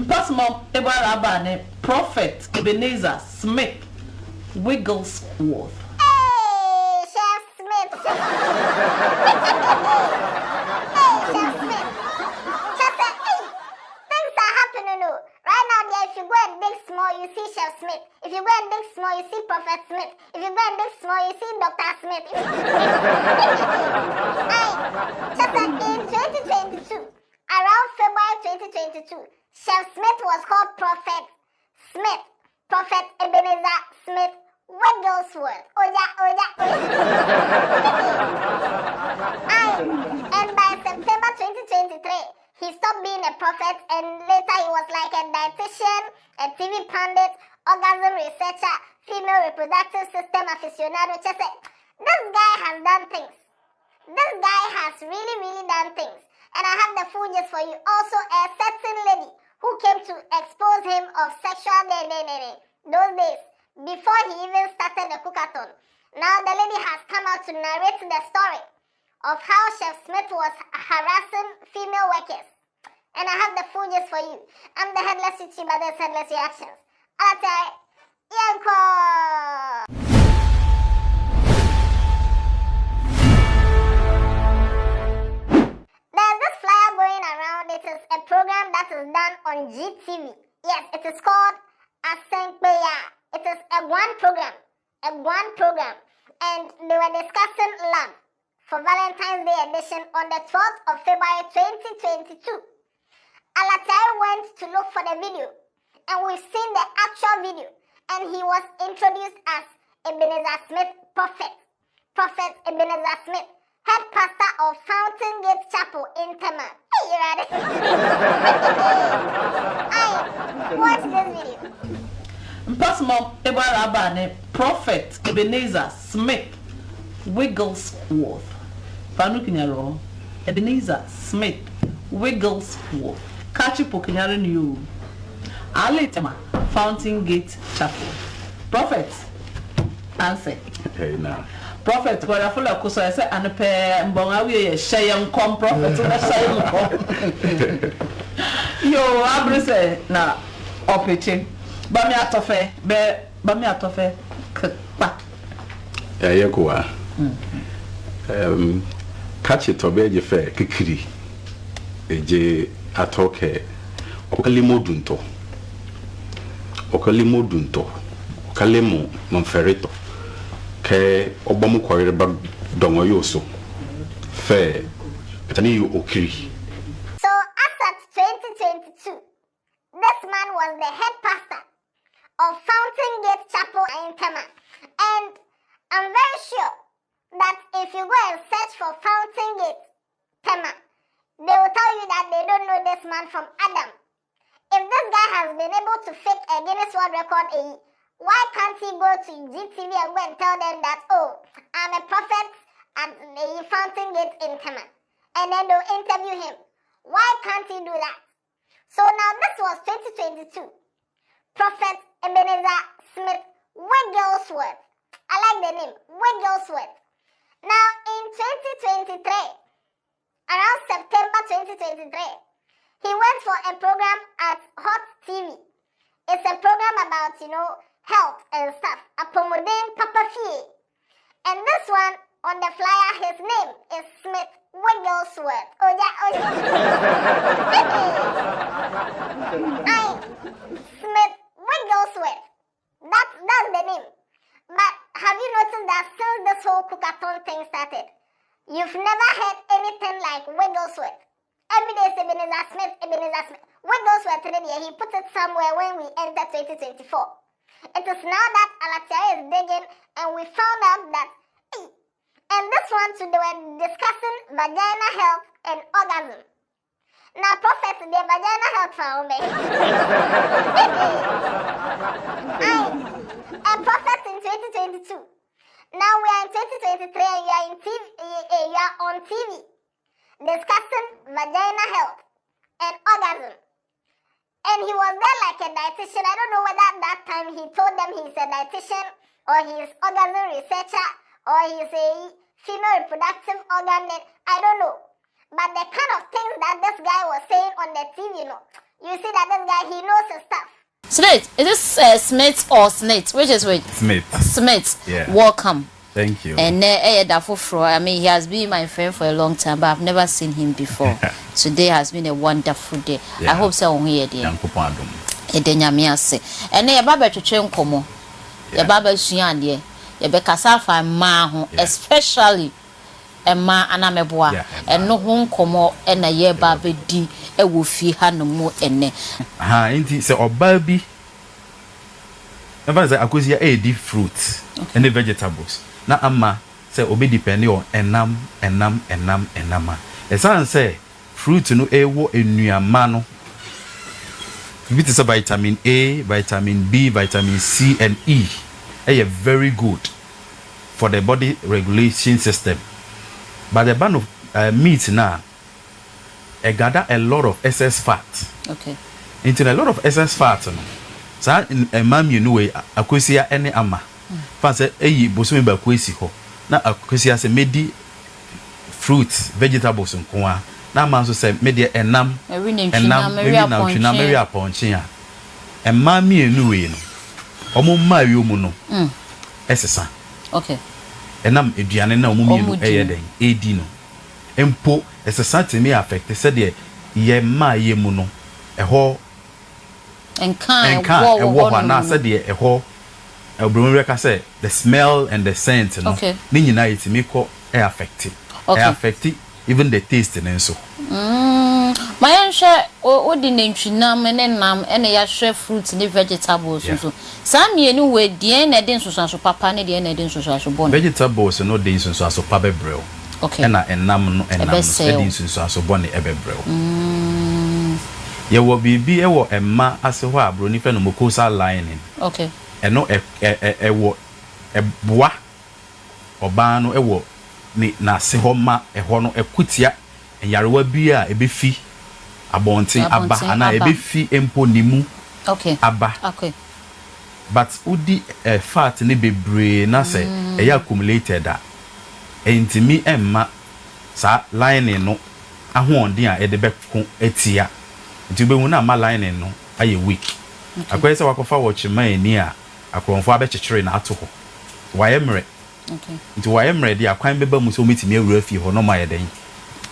Pasmo Ebarabane, Prophet Ebenezer Smith Wigglesworth. Hey, Chef Smith. Hey, Chef Smith. Just say, hey, things are happening. No. Right now, if you go and dig small, you see Chef Smith. If you go and dig small, you see Prophet Smith. If you go and dig small, you see Dr. Smith. Just in 2022, around February 2022, Chef Smith was called Prophet Smith. Prophet Ebenezer Smith Wigglesworth. Oh yeah. And by September 2023, he stopped being a prophet and later he was like a dietitian, a TV pundit, orgasm researcher, female reproductive system aficionado. Just say, this guy has done things. This guy has really done things. And I have the full gist for you. Also, a certain lady who came to expose him of sexual those days, before he even started the cookathon. Now the lady has come out to narrate the story of how Chef Smith was harassing female workers. And I have the full gist for you. I'm the headless YouTuber, there's headless reactions. Yanko! There's this flyer going around. It is a program that is done on GTV. Yes, it is called Asempeya. It is a one program, and they were discussing love for Valentine's Day edition on the 12th of February 2022. Alatai went to look for the video, and we've seen the actual video, and he was introduced as Ebenezer Smith, Prophet Ebenezer Smith, head pastor of Fountain Gate Chapel in Tema. Hey, you ready? Watch this video. Pasmo Ebarabane, Prophet Ebenezer Smith Wigglesworth. Panukinyaro Ebenezer Smith Wigglesworth. Kachi Pokinyaro New Aletema Fountain Gate Chapel. Prophet answer. Hey now. Prophet, where I follow Kusa, I said, and a pair and Bongawi, Shayan come prophet, Yo, Abri say, now, opportunity. Bami atofe, kpa. Yekuwa. Catch it obeje fe kikiri. Eje atoke. Okalimo dunto. Okalimo monferito. Ke obamu kwere ba dongo yoso. Fe tani yu okiri. So after 2022, this man was the head pastor of Fountain Gate Chapel in Tema. And I'm very sure that if you go and search for Fountain Gate Tema, they will tell you that they don't know this man from Adam. If this guy has been able to fake a Guinness World Record, why can't he go to GTV and go and tell them that, oh, I'm a prophet at the Fountain Gate in Tema? And then they'll interview him. Why can't he do that? So now this was 2022. Prophet Ebenezer Smith Wigglesworth. I like the name, Wigglesworth. Now in 2023, around September 2023, he went for a program at Hot TV. It's a program about, health and stuff. Apomodin Papa Fie. And this one, on the flyer, his name is Smith Wigglesworth. Oh yeah. Smith Wigglesworth. That's the name. But have you noticed that since this whole cookathon thing started, you've never heard anything like Wigglesworth? Every day it's Ebenezer Smith. Wigglesworth today, he put it somewhere when we enter 2024. It is now that Alatia is digging and we found out that, and this one too, they were discussing vagina health and orgasm. Now, prophet, the vagina health found me. A prophet in 2022. Now we are in 2023 and you are on TV discussing vagina health and orgasm. And he was there like a dietitian. I don't know whether at that time he told them he's a dietitian or he's orgasm researcher or he's a female reproductive organ. I don't know. But the kind of things that this guy was saying on the TV, you see that this guy, he knows his stuff. Smith, is this Smith or Smith? Which is which? Smith. Smith. Yeah. Welcome. Thank you. And I mean, he has been my friend for a long time, but I've never seen him before. Today has been a wonderful day. I hope so. On here, dear. And then Baba to train como. Your Baba Shian, your Becasafa ma, especially a ma anameboa, and no home como and a year Baba D. A woofy hanomo and ne. Ah, indeed, so or baby. Never say I could see a deep fruits and the vegetables. Na ama say obi depending on enam. Esan say fruit no ewo enuama no. It is a vitamin A, vitamin B, vitamin C and E. They are very good for the body regulation system. But the ban of meat now, it gather a lot of excess fat. Okay. Into a lot of excess fat. So in a man you know akwesi any ama. Fan say eyi bosomi ba kwesi ho. Na akwesi ase medi fruits, vegetables nko a. Na man so say medi enam Mary aponche a. Emma mi enu we no. Omo ma wi omu no. Esesa. Okay. Enam eduane na omu mi enu eyeden. Edi no. Empo esesa temi affect say de ye ma ye mu no. Eho and wo na say de eho Bromreka say the smell and the scent, no. Okay. Ni nyina yetimi ko affect. Okay. Affect even the taste and so. My answer odi nantwinam ne nam ene ya hwe fruits ne vegetables so. Sam ye ni we die na den so so papa ne die na den so so bon. Vegetables no den so so papa bebrel. Okay. Na enam no enam no den so so bon e bebrel. Ye wo bibi e wo emma ase ho abroni fe no mucosa lining. Okay. Eno ewo eboa oba no ewo ni na se ho ma eho no ekutia enyarewa bi a ebefi abonten aba ana ebefi empo nimu. Okay. Aba. Okay. But udi fat ne bebre na se e accumulated a entimi emma sa lining no ahoɔden a ede beko etia nti be hu na ma lining no aye weak. Akwai se wakofa watch man ni a akromfo abekekere na ato ho wayemre. Okay. Nti wayemre dia kwan beba mu so metimi awura fi ho no ma yeden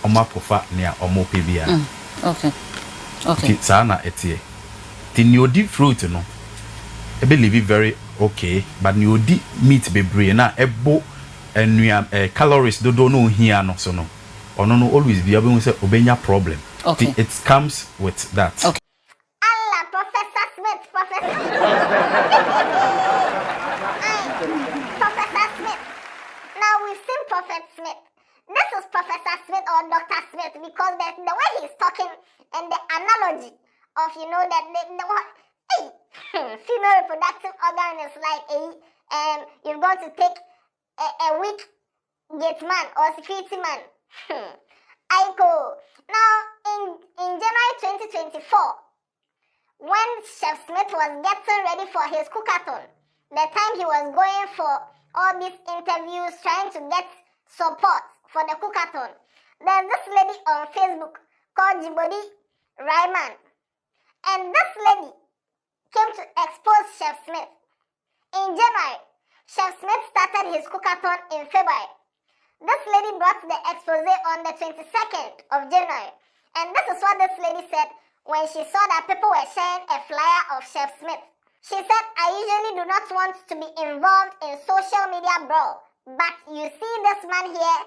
omo akofa ne a omo pe bia. Okay. Okay. Ti sana etie ti ni odi fruit no e be live very okay, but ni odi meat bebre na ebo enua calories dodo no hia no so no ono no always be able to say obenya problem. Okay. It comes with that. Okay. Allah, Professor Smith. Professor Smith. Now we've seen Prophet Smith. This is Professor Smith or Dr. Smith because the way he's talking and the analogy of, you know, that female reproductive organ is like you're going to take a weak gate man or security man. Aiko. Now, in January 2024, when Chef Smith was getting ready for his cookathon, the time he was going for all these interviews, trying to get support for the cookathon, there's this lady on Facebook called Jibodi Ryman. And this lady came to expose Chef Smith. In January, Chef Smith started his cookathon in February. This lady brought the expose on the 22nd of January. And this is what this lady said when she saw that people were sharing a flyer of Chef Smith. She said, I usually do not want to be involved in social media brawl, but you see this man here,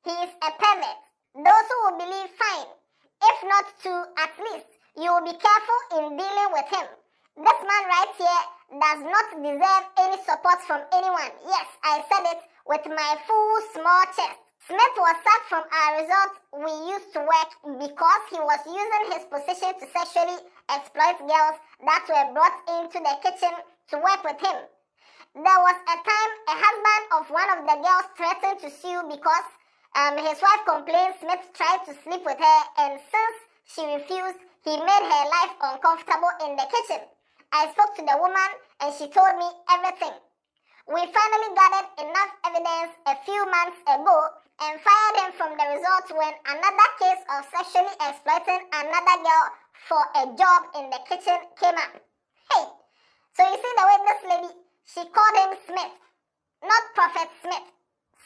he is a pervert. Those who will believe, fine. If not to, at least, you will be careful in dealing with him. This man right here does not deserve any support from anyone. Yes, I said it with my full small chest. Smith was sacked from our resort we used to work because he was using his position to sexually exploit girls that were brought into the kitchen to work with him. There was a time a husband of one of the girls threatened to sue because his wife complained Smith tried to sleep with her, and since she refused, he made her life uncomfortable in the kitchen. I spoke to the woman and she told me everything. We finally gathered enough evidence a few months ago and fired him from the resort when another case of sexually exploiting another girl for a job in the kitchen came up. Hey, so you see the way this lady, she called him Smith, not Prophet Smith,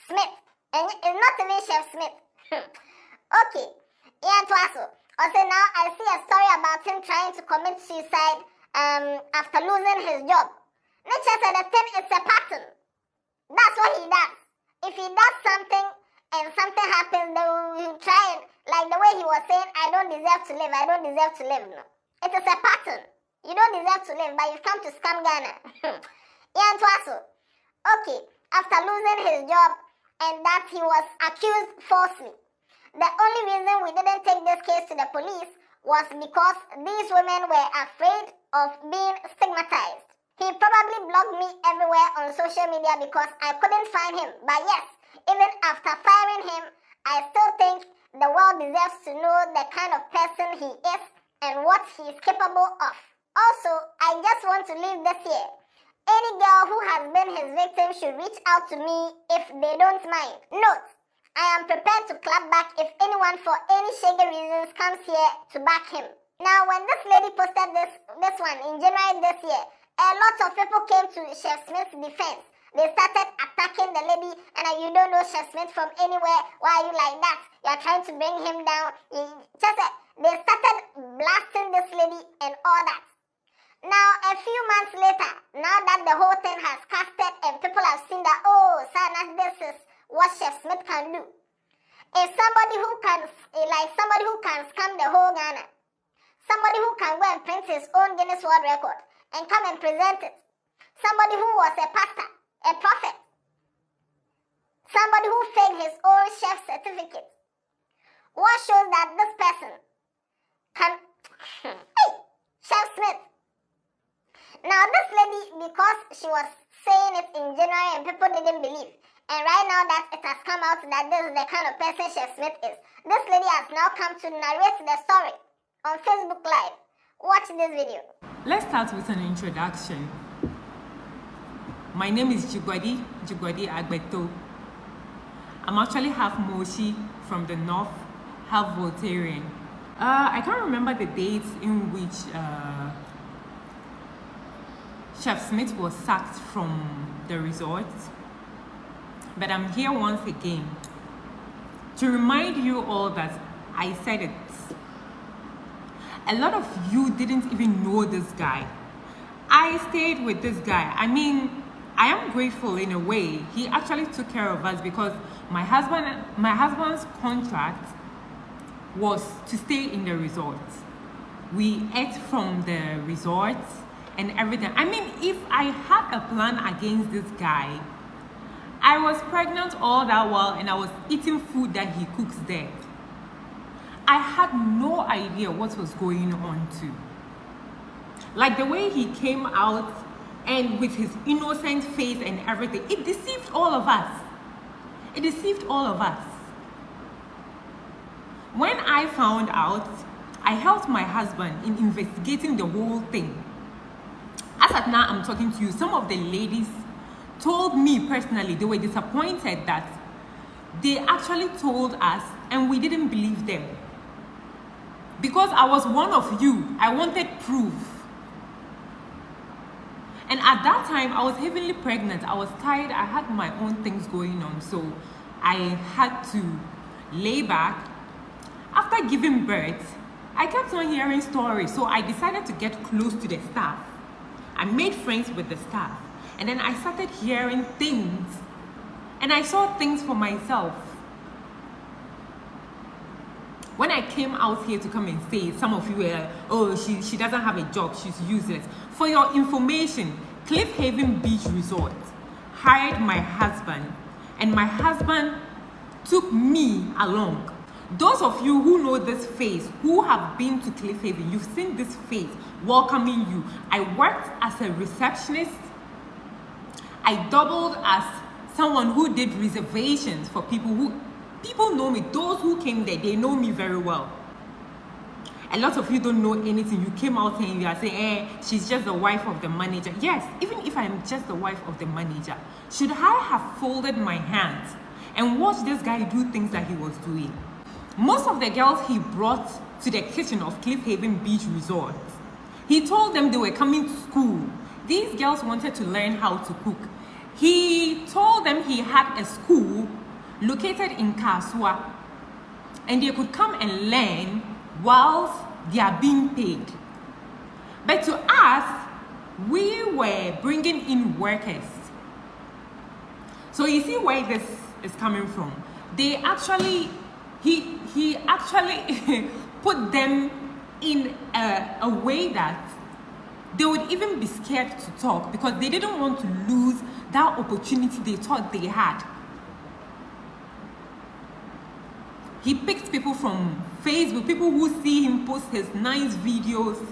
Smith, and it's not even Chef Smith. Okay, yeah, Twaso. Also now I see a story about him trying to commit suicide after losing his job. Nature said the thing is a pattern. That's what he does. If he does something and something happens, then he will try and, like the way he was saying, I don't deserve to live, I don't deserve to live. No. It is a pattern. You don't deserve to live, but you've come to scam Ghana. Yeah, Twaso. Okay, after losing his job and that he was accused falsely. The only reason we didn't take this case to the police was because these women were afraid of being stigmatized. He probably blocked me everywhere on social media because I couldn't find him. But yes, even after firing him, I still think the world deserves to know the kind of person he is and what he is capable of. Also, I just want to leave this here. Any girl who has been his victim should reach out to me if they don't mind. Note, I am prepared to clap back if anyone for any shady reasons comes here to back him. Now, when this lady posted this one in January this year, a lot of people came to Chef Smith's defense. They started attacking the lady, and you don't know Chef Smith from anywhere. Why are you like that? You are trying to bring him down. They started blasting this lady and all that. Now, a few months later, now that the whole thing has casted and people have seen that, oh, Sana, this is what Chef Smith can do. If somebody who can scam the whole Ghana, somebody who can go and print his own Guinness World Record and come and present it, somebody who was a pastor, a prophet, somebody who faked his own chef certificate, what shows that this person can... Hey, Chef Smith. Now this lady, because she was saying it in January and people didn't believe, and right now that it has come out that this is the kind of person Chef Smith is, this lady has now come to narrate the story on Facebook Live. Watch this video. Let's start with an introduction. My name is Jigwadi Agbeto. I'm actually half Moshi from the north, half Voltarian. I can't remember the dates in which Chef Smith was sacked from the resort, but I'm here once again to remind you all that I said it. A lot of you didn't even know this guy. I stayed with this guy. I mean, I am grateful in a way. He actually took care of us because my husband's contract was to stay in the resort. We ate from the resort and everything. I mean, if I had a plan against this guy, I was pregnant all that while and I was eating food that he cooks there. I had no idea what was going on too. Like the way he came out and with his innocent face and everything, it deceived all of us. It deceived all of us. When I found out, I helped my husband in investigating the whole thing. As at now I'm talking to you, some of the ladies told me personally they were disappointed that they actually told us and we didn't believe them. Because I was one of you, I wanted proof. And at that time, I was heavily pregnant. I was tired. I had my own things going on. So I had to lay back. After giving birth, I kept on hearing stories. So I decided to get close to the staff. I made friends with the staff. And then I started hearing things. And I saw things for myself. When I came out here to come and say, some of you were, oh, she doesn't have a job, she's useless. For your information, Cliff Haven Beach Resort hired my husband, and my husband took me along. Those of you who know this face, who have been to Cliff Haven, you've seen this face welcoming you. I worked as a receptionist. I doubled as someone who did reservations for people who... People know me. Those who came there, they know me very well. A lot of you don't know anything. You came out and you are saying, she's just the wife of the manager. Yes, even if I'm just the wife of the manager, should I have folded my hands and watched this guy do things that he was doing? most of the girls he brought to the kitchen of Cliff Haven Beach Resort, he told them they were coming to school. These girls wanted to learn how to cook. He told them he had a school located in Kasua, and they could come and learn whilst they are being paid. But to us, we were bringing in workers. So you see where this is coming from. They actually, he actually put them in a way that they would even be scared to talk because they didn't want to lose that opportunity they thought they had. He picks people from Facebook, people who see him post his nice videos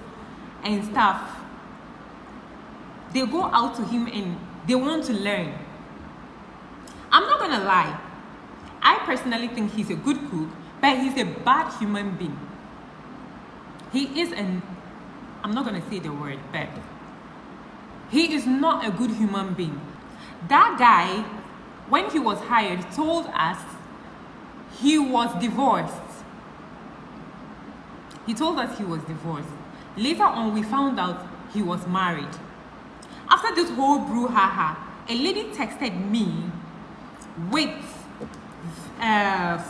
and stuff. They go out to him and they want to learn. I'm not gonna lie, I personally think he's a good cook, but he's a bad human being. He is I'm not gonna say the word, but he is not a good human being. That guy, when he was hired, told us he was divorced. He told us he was divorced. Later on, we found out he was married. After this whole brouhaha, a lady texted me with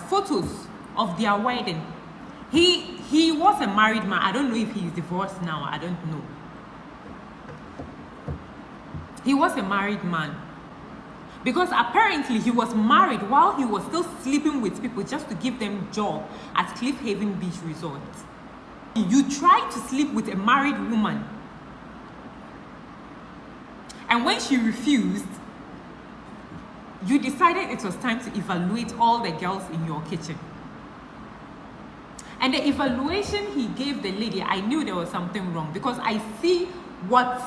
photos of their wedding. He was a married man. I don't know if he's divorced now. I don't know. He was a married man. Because apparently he was married while he was still sleeping with people just to give them job at Cliff Haven Beach Resort. You tried to sleep with a married woman. And when she refused, you decided it was time to evaluate all the girls in your kitchen. And the evaluation he gave the lady, I knew there was something wrong because I see what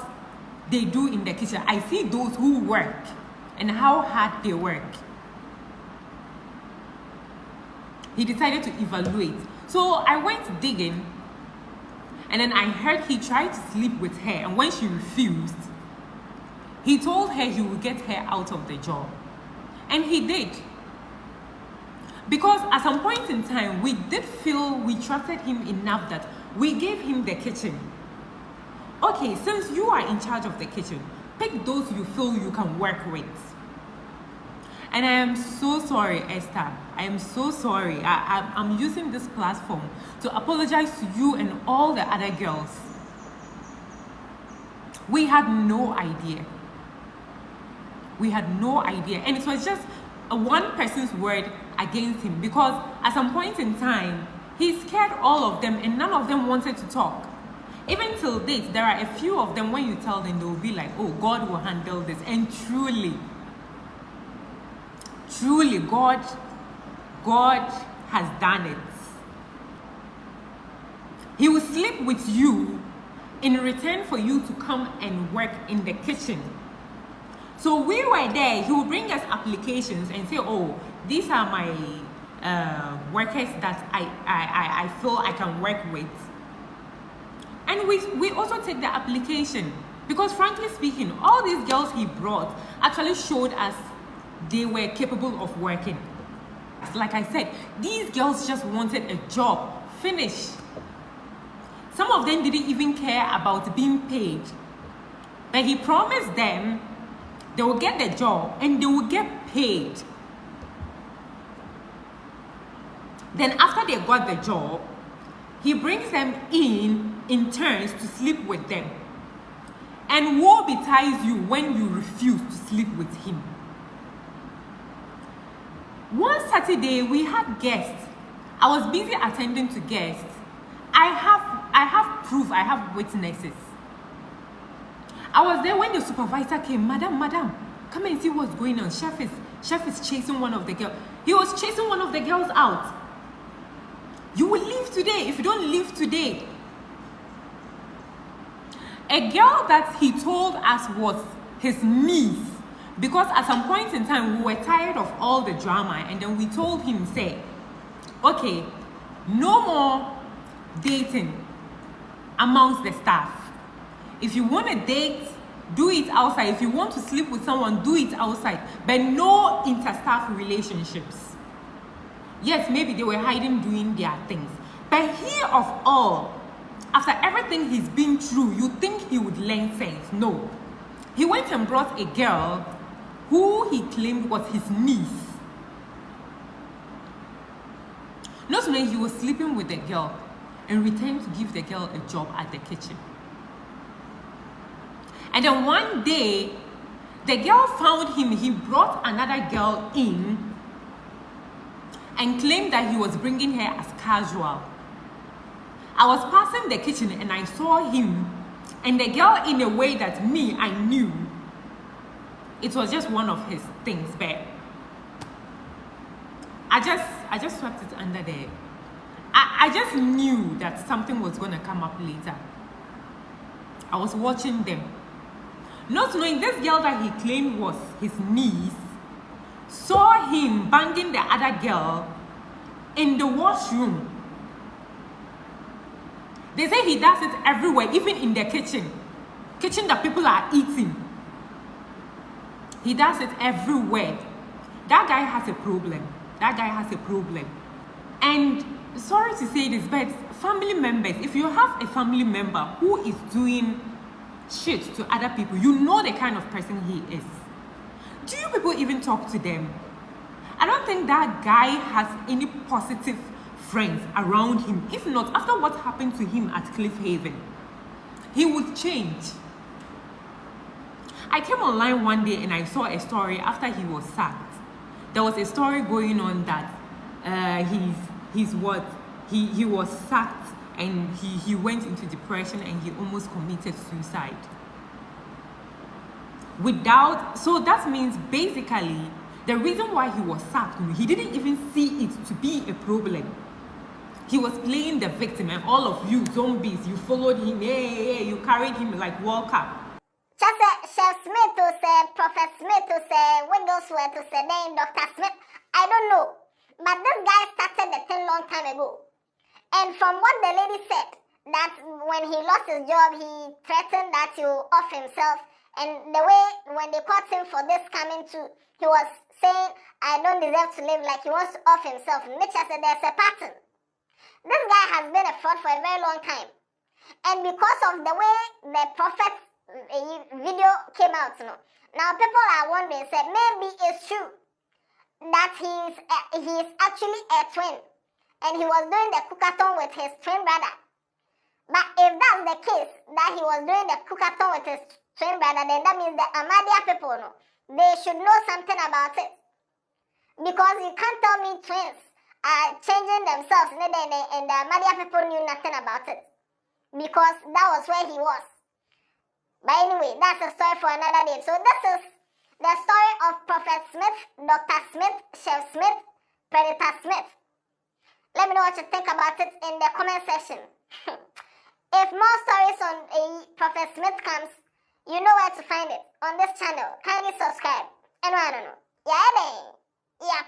they do in the kitchen. I see those who work and how hard they work. He decided to evaluate. So I went digging, and then I heard he tried to sleep with her, and when she refused, he told her he would get her out of the job. And he did. Because at some point in time, we did feel we trusted him enough that we gave him the kitchen. Okay, since you are in charge of the kitchen, pick those you feel you can work with. And I am so sorry, Esther. I am so sorry. I'm using this platform to apologize to you and all the other girls. We had no idea. We had no idea. And it was just one person's word against him because at some point in time, he scared all of them and none of them wanted to talk. Even till date, there are a few of them, when you tell them, they will be like, oh, God will handle this. And truly, God has done it. He will sleep with you in return for you to come and work in the kitchen. So we were there. He would bring us applications and say, oh, these are my workers that I feel I can work with. And we also take the application because frankly speaking, all these girls he brought actually showed us they were capable of working. Like I said, these girls just wanted a job. Finish. Some of them didn't even care about being paid. But he promised them they will get the job and they will get paid. Then after they got the job, he brings them in turns to sleep with them. And woe betides you when you refuse to sleep with him. One Saturday, we had guests. I was busy attending to guests. I have proof, I have witnesses. I was there when the supervisor came. Madam, come and see what's going on. Chef is chasing one of the girls. He was chasing one of the girls out. You will leave today if you don't leave today. A girl that he told us was his niece, because at some point in time we were tired of all the drama, and then we told him, say, okay, no more dating amongst the staff. If you want to date, do it outside. If you want to sleep with someone, do it outside, but no inter-staff relationships. Yes, maybe they were hiding doing their things. But here of all, after everything he's been through, you think he would learn sense. No. He went and brought a girl who he claimed was his niece. Not only he was sleeping with the girl and returned to give the girl a job at the kitchen. And then one day, the girl found him. He brought another girl in and claimed that he was bringing her as casual. I was passing the kitchen and I saw him and the girl in a way that I knew it was just one of his things, but I just swept it under there. I just knew that something was going to come up later. I was watching them. Not knowing this girl that he claimed was his niece saw him banging the other girl in the washroom. They say he does it everywhere, even in the kitchen. Kitchen that people are eating. He does it everywhere. That guy has a problem. That guy has a problem. And sorry to say this, but family members, if you have a family member who is doing shit to other people, you know the kind of person he is. Do you people even talk to them? I don't think that guy has any positive friends around him. If not, after what happened to him at Cliff Haven, he would change. I came online one day and I saw a story after he was sacked. There was a story going on that he was sacked and he went into depression and he almost committed suicide. So that means basically the reason why he was sacked, he didn't even see it to be a problem. He was playing the victim, and all of you zombies, you followed him, you carried him like World Cup. Just Chef Smith to say, Prophet Smith to say, Wigglesworth to say, name Dr. Smith, I don't know. But this guy started the thing long time ago. And from what the lady said, that when he lost his job, he threatened that he will off himself. And the way when they caught him for this coming to, he was saying, I don't deserve to live, like he wants to off himself. Nature said there's a pattern. This guy has been a fraud for a very long time. And because of the way the prophet video came out, now people are wondering, say, maybe it's true that he's actually a twin. And he was doing the cookathon with his twin brother. But if that's the case, that he was doing the cookathon with his twin brother, then that means the Ahmadiyya people, they should know something about it. Because you can't tell me twins are changing themselves and the Ahmadiyya people knew nothing about it. Because that was where he was. But anyway, that's a story for another day. So this is the story of Prophet Smith, Dr. Smith, Chef Smith, Predator Smith. Let me know what you think about it in the comment section. If more stories on Prophet Smith comes, you know where to find it on this channel. Kindly subscribe. And I don't know. Yeah,